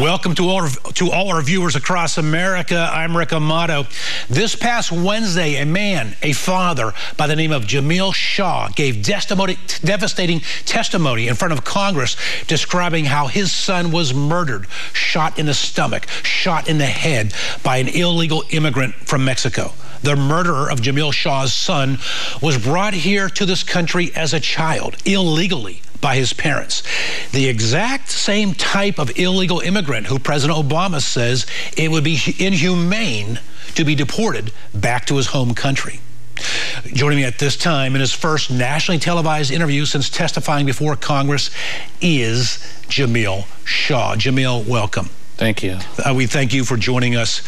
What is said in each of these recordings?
Welcome to all our viewers across America. I'm Rick Amato. This past Wednesday, a father by the name of Jamiel gave devastating testimony in front of Congress describing how his son was murdered, shot in the stomach, shot in the head by an illegal immigrant from Mexico. The murderer of Jamiel Shaw's son was brought here to this country as a child, illegally, by his parents. The exact same type of illegal immigrant who President Obama says it would be inhumane to be deported back to his home country. Joining me at this time in his first nationally televised interview since testifying before Congress is Jamiel Shaw. Jamiel, welcome. Thank you. We thank you for joining us.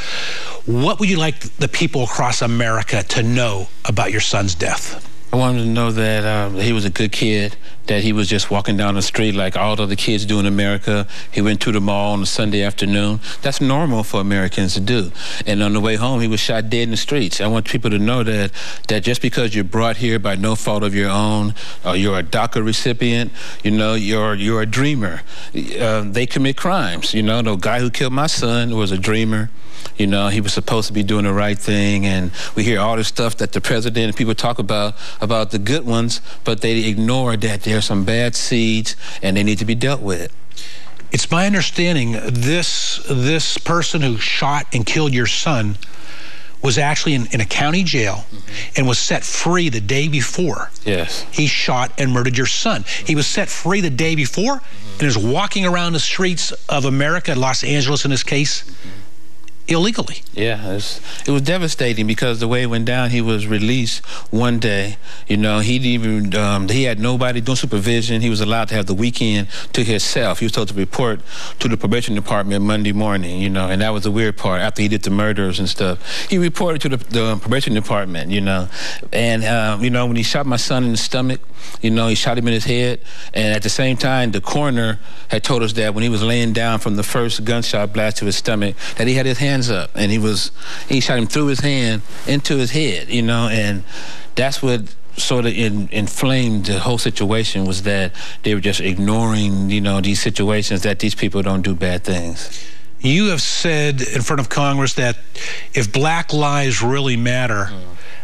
What would you like the people across America to know about your son's death? I wanted to know that he was a good kid, that he was just walking down the street like all other kids do in America. He went to the mall on a Sunday afternoon. That's normal for Americans to do. And on the way home, he was shot dead in the streets. I want people to know that just because you're brought here by no fault of your own, or you're a DACA recipient, you know, you're a dreamer. They commit crimes. You know, the guy who killed my son was a dreamer. You know, he was supposed to be doing the right thing, and we hear all this stuff that the president and people talk about the good ones, but they ignore that there are some bad seeds and they need to be dealt with. It's my understanding this person who shot and killed your son was actually in a county jail and was set free the day before. Yes. He shot and murdered your son. He was set free the day before and is walking around the streets of America, Los Angeles in this case, illegally. Yeah, it was devastating because the way it went down, he was released one day. You know, he had nobody doing supervision. He was allowed to have the weekend to himself. He was told to report to the probation department Monday morning, you know, and that was the weird part. After he did the murders and stuff, he reported to the probation department, you know. And, you know, when he shot my son in the stomach, you know, he shot him in his head. And at the same time, the coroner had told us that when he was laying down from the first gunshot blast to his stomach, that he had his hands up, and he shot him through his hand into his head, you know, and that's what sort of inflamed the whole situation, was that they were just ignoring, you know, these situations, that these people don't do bad things. You have said in front of Congress that if black lives really matter,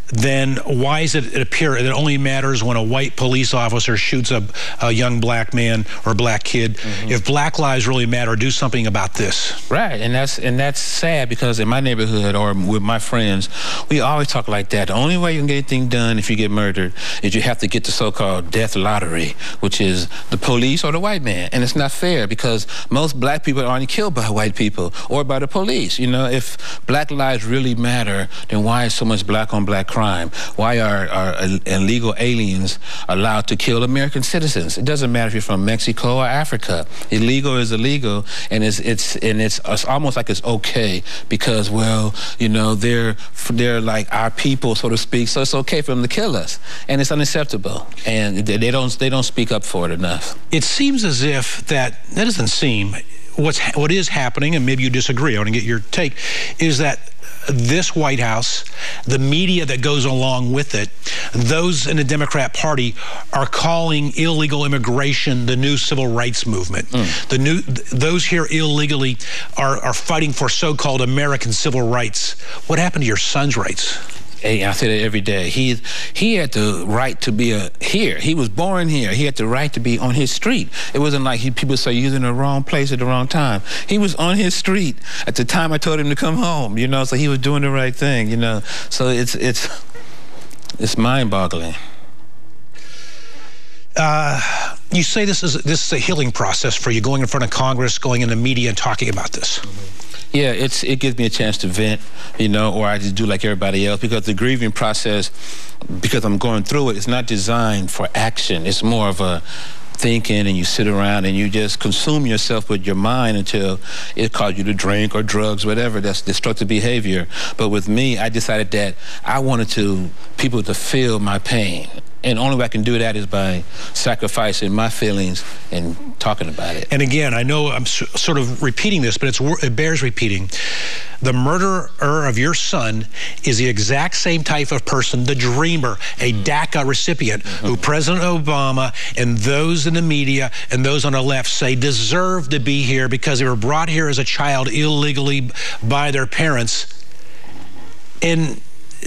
then why does it appear that it only matters when a white police officer shoots a young black man or black kid? If black lives really matter, do something about this. Right, and that's sad, because in my neighborhood or with my friends, we always talk like that. The only way you can get anything done if you get murdered is you have to get the so-called death lottery, which is the police or the white man. And it's not fair, because most black people aren't killed by white people or by the police. You know, if black lives really matter, then why is so much black on black crime? Why are illegal aliens allowed to kill American citizens? It doesn't matter if you're from Mexico or Africa. Illegal is illegal, and it's almost like it's okay because, well, you know, they're like our people, so to speak. So it's okay for them to kill us, and it's unacceptable. And they don't speak up for it enough. It seems as if that doesn't seem. What is happening, and maybe you disagree, I want to get your take, is that this White House, the media that goes along with it, those in the Democrat Party are calling illegal immigration the new civil rights movement. Those here illegally are fighting for so-called American civil rights. What happened to your son's rights? Hey, I say that every day. He had the right to be here. He was born here. He had the right to be on his street. It wasn't like people say he was in the wrong place at the wrong time. He was on his street at the time I told him to come home, you know, so he was doing the right thing, you know. So it's mind-boggling. You say this is a healing process for you, going in front of Congress, going in the media and talking about this. Yeah, it gives me a chance to vent, you know, or I just do like everybody else, because the grieving process, because I'm going through it, it's not designed for action. It's more of a thinking, and you sit around and you just consume yourself with your mind until it causes you to drink or drugs, whatever. That's destructive behavior. But with me, I decided that I wanted people to feel my pain. And the only way I can do that is by sacrificing my feelings and talking about it. And again, I know I'm sort of repeating this, but it bears repeating. The murderer of your son is the exact same type of person, the dreamer, a DACA recipient, who President Obama and those in the media and those on the left say deserve to be here because they were brought here as a child illegally by their parents. And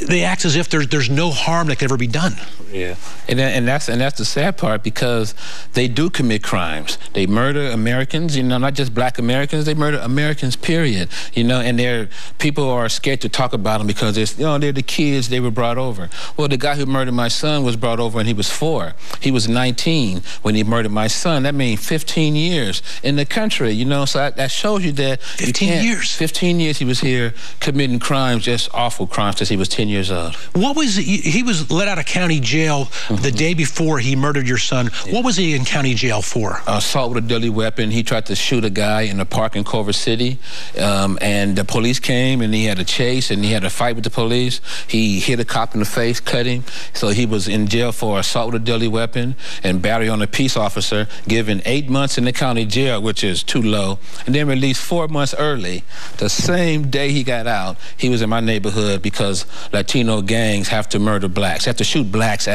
they act as if there's no harm that could ever be done. Yeah, and that's the sad part, because they do commit crimes. They murder Americans, you know, not just black Americans. They murder Americans, period. You know, and people are scared to talk about them because they're the kids they were brought over. Well, the guy who murdered my son was brought over when he was 4. He was 19 when he murdered my son. That means 15 years in the country. You know, so that shows you that 15 years. 15 years he was here committing crimes, just awful crimes, since he was 10 years old. What was he was let out of county jail the day before he murdered your son. What was he in county jail for? Assault with a deadly weapon. He tried to shoot a guy in a park in Culver City, and the police came, and he had a chase, and he had a fight with the police. He hit a cop in the face, cut him. So he was in jail for assault with a deadly weapon and battery on a peace officer, given 8 months in the county jail, which is too low, and then released 4 months early. The same day he got out, he was in my neighborhood because Latino gangs have to murder blacks, have to shoot blacks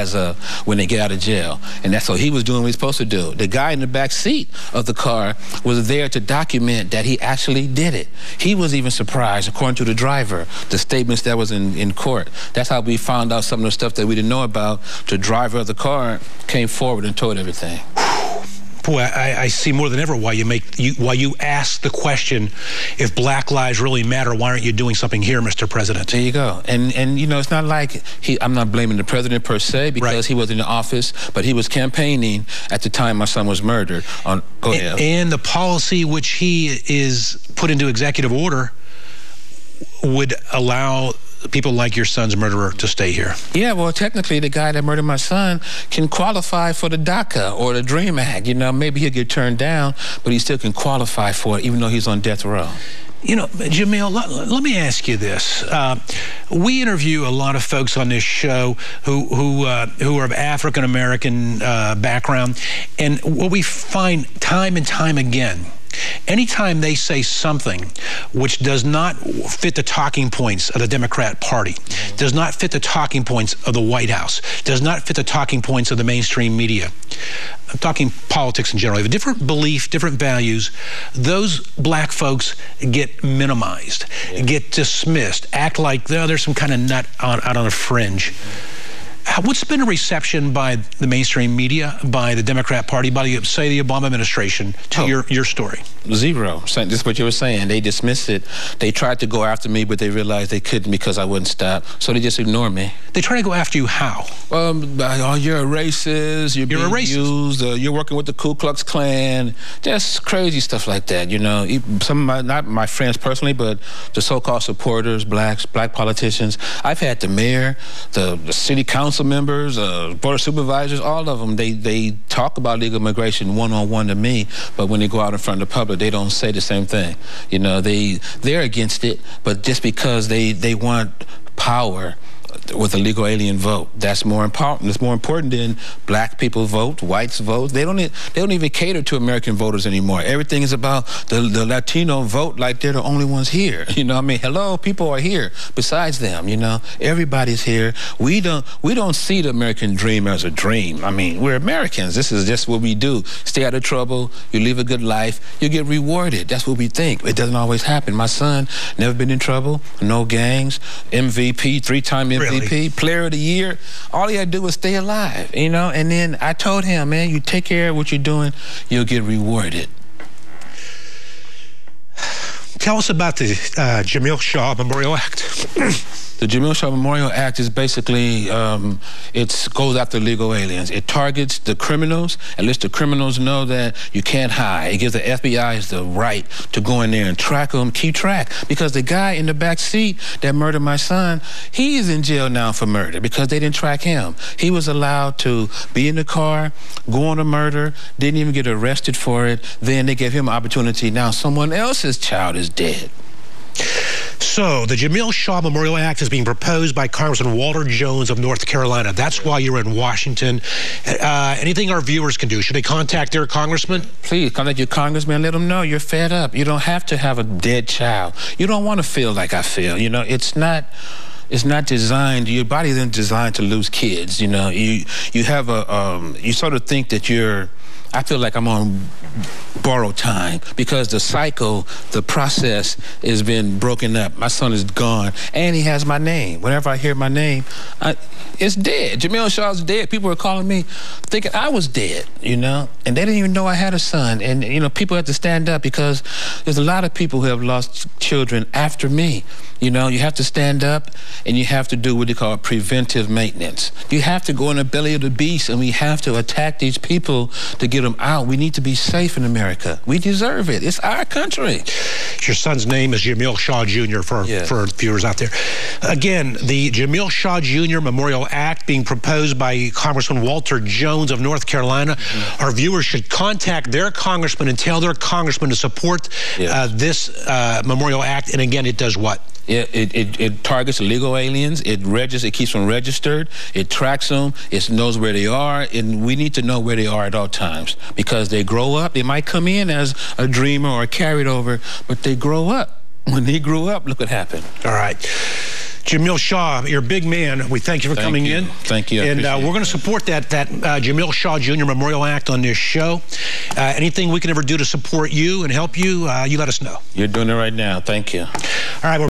when they get out of jail. And that's what he was doing what he was supposed to do. The guy in the back seat of the car was there to document that he actually did it. He was even surprised, according to the driver, the statements that was in court. That's how we found out some of the stuff that we didn't know about. The driver of the car came forward and told everything. Boy, I see more than ever why you ask the question, if black lives really matter, why aren't you doing something here, Mr. President? There you go. And you know, it's not like I'm not blaming the president per se, because he was in the office, but he was campaigning at the time my son was murdered. Go ahead. And the policy which he is put into executive order would allow people like your son's murderer to stay here. Yeah, well, technically, the guy that murdered my son can qualify for the DACA or the DREAM Act. You know, maybe he'll get turned down, but he still can qualify for it, even though he's on death row. You know, Jamiel, let me ask you this. We interview a lot of folks on this show who are of African-American background, and what we find time and time again, anytime they say something which does not fit the talking points of the Democrat Party, does not fit the talking points of the White House, does not fit the talking points of the mainstream media, I'm talking politics in general, they have a different belief, different values, those black folks get minimized, get dismissed, act like there's some kind of nut out on a fringe. What's been a reception by the mainstream media, by the Democrat Party, by, say, the Obama administration to your story? Zero. This is what you were saying. They dismissed it. They tried to go after me, but they realized they couldn't because I wouldn't stop. So they just ignored me. They try to go after you how? Oh, you're a racist. You're being used. You're working with the Ku Klux Klan. Just crazy stuff like that, you know. Some of not my friends personally, but the so-called supporters, black politicians. I've had the mayor, the city council members, board of supervisors, all of them, they talk about legal immigration one-on-one to me, but when they go out in front of the public, they don't say the same thing. You know, they're against it, but just because they want power with a legal alien vote. That's more important. It's more important than black people vote, whites vote. They don't even cater to American voters anymore. Everything is about the Latino vote like they're the only ones here. You know what I mean? Hello, people are here besides them, you know. Everybody's here. We don't see the American dream as a dream. I mean, we're Americans. This is just what we do. Stay out of trouble, you live a good life, you get rewarded. That's what we think. It doesn't always happen. My son never been in trouble, no gangs, MVP, 3-time MVP, really? Player of the year. All he had to do was stay alive, you know? And then I told him, man, you take care of what you're doing, you'll get rewarded. Tell us about the Jamiel Shaw Memorial Act. The Jamiel Shaw Memorial Act is basically, it goes after illegal aliens. It targets the criminals and lets the criminals know that you can't hide. It gives the FBI the right to go in there and track them, keep track. Because the guy in the back seat that murdered my son, he is in jail now for murder because they didn't track him. He was allowed to be in the car, go on a murder, didn't even get arrested for it. Then they gave him an opportunity. Now someone else's child is dead. So the Jamiel Shaw Memorial Act is being proposed by Congressman Walter Jones of North Carolina. That's why you're in Washington. Anything our viewers can do? Should they contact their congressman? Please contact your congressman. Let them know you're fed up. You don't have to have a dead child. You don't want to feel like I feel. You know, it's not designed, your body isn't designed to lose kids. You know, you have a, you sort of think that I feel like I'm on borrowed time because the cycle, the process has been broken up. My son is gone, and he has my name. Whenever I hear my name, it's dead. Jamiel Shaw's dead. People are calling me thinking I was dead, you know, and they didn't even know I had a son. And, you know, people have to stand up because there's a lot of people who have lost children after me. You know, you have to stand up and you have to do what they call preventive maintenance. You have to go in the belly of the beast and we have to attack these people to get them out. We need to be safe in America. We deserve it. It's our country. Your son's name is Jamiel Shaw Jr. for viewers out there. Again, the Jamiel Shaw Jr. Memorial Act being proposed by Congressman Walter Jones of North Carolina. Our viewers should contact their congressman and tell their congressman to support this Memorial Act. And again, it does what? It targets illegal aliens. It keeps them registered. It tracks them. It knows where they are, and we need to know where they are at all times because they grow up. They might come in as a dreamer or carried over, but they grow up. When they grew up, look what happened. All right. Jamiel Shaw, you're a big man. We thank you for coming in. Thank you. And we're going to support that Jamiel Shaw Jr. Memorial Act on this show. Anything we can ever do to support you and help you, you let us know. You're doing it right now. Thank you. All right.